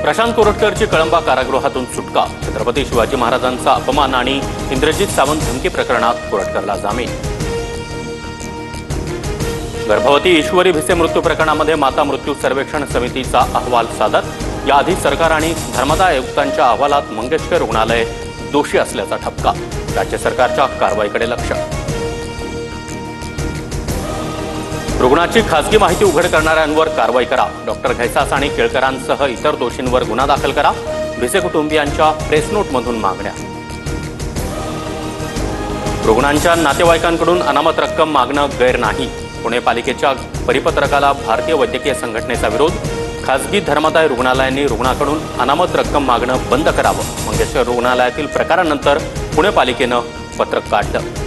प्रशांत कोरटकरची कळंबा कारागृहातून सुटका, छत्रपती शिवाजी महाराजांचा अपमान आणि इंद्रजित सावंत धमकी प्रकरणात कोरटकरला जामीन. गर्भवती ईश्वरी भिसे मृत्यू प्रकरणामध्ये माता मृत्यू सर्वेक्षण समितीचा अहवाल सादर. याआधी सरकार आणि धर्मादाय आयुक्तांच्या अहवालात मंगेशकर रुग्णालय दोषी असल्याचा ठपका. राज्य सरकारच्या कारवाईकडे लक्ष. रुग्णाची खासगी माहिती उघड करणाऱ्यांवर कारवाई करा. डॉक्टर घैसास आणि केळकरांसह इतर दोषींवर गुन्हा दाखल करा. भिसे कुटुंबियांच्या प्रेस नोटमधून मागण्या. रुग्णांच्या नातेवाईकांकडून अनामत रक्कम मागणं गैर नाही. पुणे पालिकेच्या परिपत्रकाला भारतीय वैद्यकीय संघटनेचा विरोध. खासगी धर्मादाय रुग्णालयांनी रुग्णाकडून अनामत रक्कम मागणं बंद करावं. मंगेशकर रुग्णालयातील प्रकारानंतर पुणे पालिकेनं पत्रक काढलं.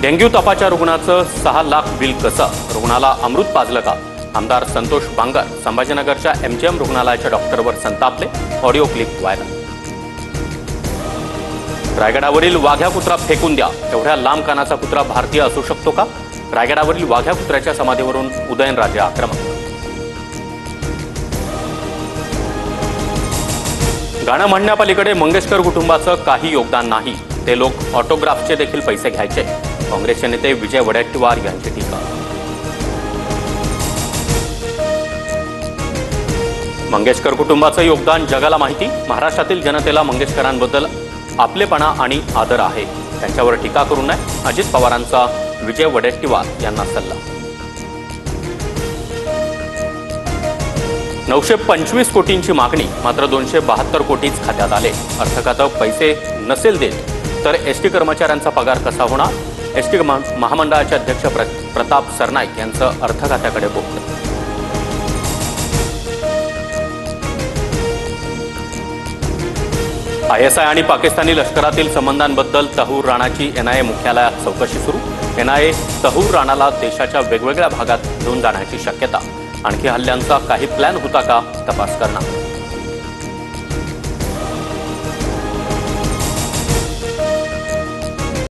डेंग्यू तापाच्या रुग्णाचं 6 लाख बिल कसं? रुग्णाला अमृत पाजलं का? आमदार संतोष बांगर संभाजीनगरच्या MGM रुग्णालयाच्या डॉक्टरवर संतापले. Audio clip viral. रायगडावरील वाघ्या कुत्रा फेकून द्या. एवढ्या लांब कानाचा कुत्रा भारतीय असू शकतो का? रायगडावरील वाघ्या कुत्र्याच्या समाधीवरून उदयनराजे आक्रमक. गाणं म्हणण्यापलीकडे मंगेशकर कुटुंबाचं काही योगदान नाही. ते लोक ऑटोग्राफचे देखील पैसे घ्यायचे. काँग्रेसचे नेते विजय वडेट्टीवार यांची टीका. मंगेशकर कुटुंबाचं योगदान जगाला माहिती. महाराष्ट्रातील जनतेला मंगेशकरांबद्दल आपलेपणा आणि आदर आहे. त्यांच्यावर टीका करू नये. अजित पवारांचा विजय वडेट्टीवार यांना सल्ला. 925 कोटींची मागणी, मात्र 272 कोटीच खात्यात आले. अर्थ खातं पैसे नसेल देत तर एसटी कर्मचाऱ्यांचा पगार कसा होणार? एसटी महामंडळाचे अध्यक्ष प्रताप सरनाईक यांचं अर्थ खात्याकडे बोललं. ISI आणि पाकिस्तानी लष्करातील संबंधांबद्दल तहूर राणाची NIA मुख्यालयात चौकशी सुरू. NIA तहूर राणाला देशाच्या वेगवेगळ्या भागात घेऊन जाण्याची शक्यता. आणखी हल्ल्यांचा काही प्लॅन होता का? तपास करणार.